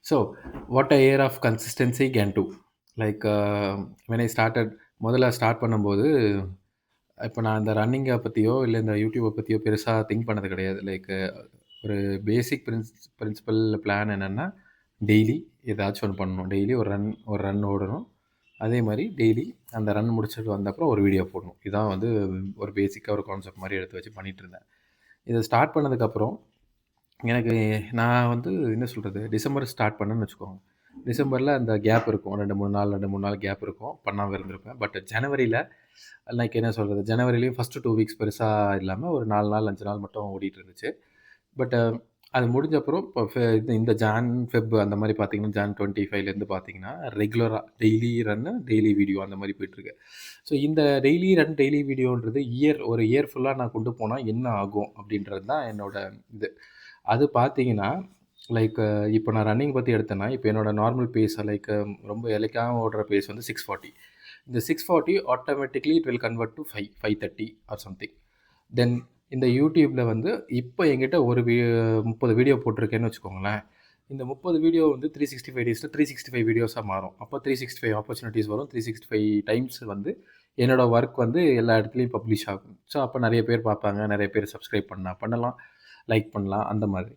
So, what a year of consistency can do. Like when I started, முதல்ல start பண்ணும்போது, இப்போ நான் இந்த ரன்னிங்கை பற்றியோ இல்லை இந்த யூடியூப்பை பற்றியோ பெருசாக திங்க் பண்ணது கிடையாது. லைக் ஒரு பேசிக் பிரின்சிபல் பிளான் என்னென்னா, டெய்லி ஏதாச்சும் ஒன்று பண்ணணும். டெய்லி ஒரு ரன் ஓடணும். அதே மாதிரி டெய்லி அந்த ரன் முடிச்சுட்டு வந்த அப்புறம் ஒரு வீடியோ போடணும். இதான் வந்து ஒரு பேசிக்காக ஒரு கான்செப்ட் மாதிரி எடுத்து வச்சு பண்ணிகிட்டு இருந்தேன். இதை ஸ்டார்ட் பண்ணதுக்கப்புறம் எனக்கு நான் வந்து என்ன சொல்கிறது, டிசம்பர் ஸ்டார்ட் பண்ணேன்னு வச்சுக்கோங்க. டிசம்பரில் அந்த கேப் இருக்கும். 2 3 நாள் கேப் இருக்கும். பண்ணாமல் இருந்திருப்பேன். பட் ஜனவரியில் லைக் என்ன சொல்கிறது, ஜனவரிலையும் ஃபஸ்ட்டு 2 வீக்ஸ் பெருசாக இல்லாமல் ஒரு 4 நாள் 5 நாள் மட்டும் ஓடிட்டு இருந்துச்சு. பட் அது முடிஞ்ச அப்புறம் இப்போ இந்த ஜான் ஃபெப் அந்த மாதிரி பார்த்தீங்கன்னா, ஜான் 25லேருந்து பார்த்தீங்கன்னா ரெகுலராக டெய்லி ரன்னு டெய்லி வீடியோ அந்த மாதிரி போயிட்டுருக்கு. ஸோ இந்த டெய்லி ரன் டெய்லி வீடியோன்றது ஒரு இயர் ஃபுல்லாக நான் கொண்டு போனால் என்ன ஆகும் அப்படின்றது தான் என்னோட இது. அது பார்த்தீங்கன்னா லைக் இப்போ நான் ரன்னிங் பற்றி எடுத்தேன்னா, இப்போ என்னோட நார்மல் பேஸ் லைக் ரொம்ப இலைக்காம ஓடுற பேஸ் வந்து 640. இந்த 640 automatically it will convert to 530 or something. Then இந்த யூடியூப்பில் வந்து இப்போ என்கிட்ட ஒரு 30 வீடியோ போட்டிருக்கேன்னு வச்சுக்கோங்களேன். இந்த 30 வீடியோ வந்து 365 டேஸில் 365 வீடியோஸாக மாறும். அப்போ 365 ஆப்பர்ச்சுனிட்டிஸ் வரும். 365 டைம்ஸ் வந்து என்னோடய ஒர்க் வந்து எல்லா இடத்துலையும் பப்ளிஷ் ஆகும். ஸோ அப்போ நிறைய பேர் பார்ப்பாங்க, நிறைய பேர் சப்ஸ்கிரைப் பண்ணலாம், லைக் பண்ணலாம், அந்த மாதிரி.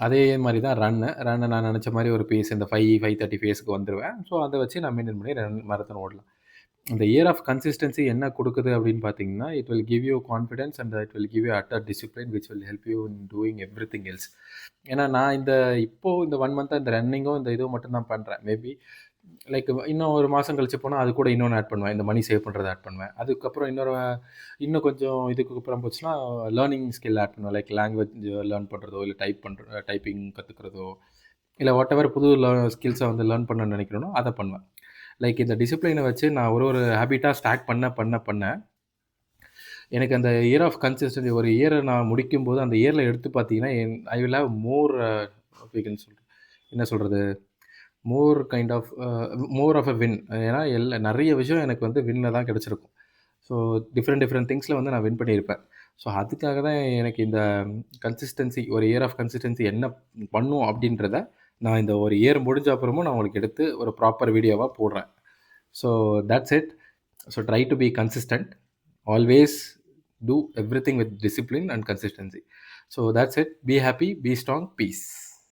அதே மாதிரி தான் ரன்னு நான் நினச்ச மாதிரி ஒரு பேஸ் இந்த 530 பேஸுக்கு வந்துடுவேன். ஸோ அதை வச்சு நான் மெயின்டைன் பண்ணி மாரத்தான் ஓடலாம். இந்த இயர் ஆஃப் கன்சிஸ்டன்சி என்ன கொடுக்குது அப்படின்னு பார்த்தீங்கன்னா, it will give you confidence and it will give you utter discipline which will help you in doing everything else. ஏன்னா நான் இந்த 1 மந்த்தாக இந்த ரன்னிங்கும் இந்த இதுவும் மட்டும் தான் பண்ணுறேன். மேபி லைக் இன்னும் ஒரு மாதம் கழிச்சு போனால் அது கூட இன்னொன்று ஆட் பண்ணுவேன். இந்த மணி சேவ் பண்ணுறதை ஆட் பண்ணுவேன். அதுக்கப்புறம் இன்னும் கொஞ்சம் இதுக்கு அப்புறம் போச்சுன்னா லேர்னிங் ஸ்கில் ஆட் பண்ணுவேன். லைக் லாங்குவேஜ் லேர்ன் பண்ணுறதோ, இல்லை டைப்பிங் கற்றுக்கிறதோ, இல்லை வாட் புது ஸ்கில்ஸை வந்து லேர்ன் பண்ணணும்னு நினைக்கிறேனோ அதை பண்ணுவேன். லைக் இந்த டிசிப்ளினை வச்சு நான் ஒரு ஹேபிட்டாக ஸ்டார்ட் பண்ண எனக்கு அந்த இயர் ஆஃப் கன்சிஸ்டன்சி ஒரு இயரை நான் முடிக்கும்போது அந்த இயரில் எடுத்து பார்த்தீங்கன்னா ஐ வில் ஹேவ் மோர் என்ன சொல்கிறது, மோர் ஆஃப் அ வின். ஏன்னா நிறைய விஷயம் எனக்கு வந்து வின்னில் தான் கிடச்சிருக்கும். ஸோ டிஃப்ரெண்ட் திங்ஸில் வந்து நான் வின் பண்ணியிருப்பேன். ஸோ அதுக்காக தான் எனக்கு இந்த கன்சிஸ்டன்சி ஒரு இயர் ஆஃப் கன்சிஸ்டன்சி என்ன பண்ணும் அப்படின்றத நான் இந்த ஒரு இயர் முடிஞ்ச அப்புறமும் நான் உங்களுக்கு எடுத்து ஒரு ப்ராப்பர் வீடியோவாக போடுறேன். So that's it. So try to be consistent. Always do everything with discipline and consistency. So that's it. Be happy, be strong, peace.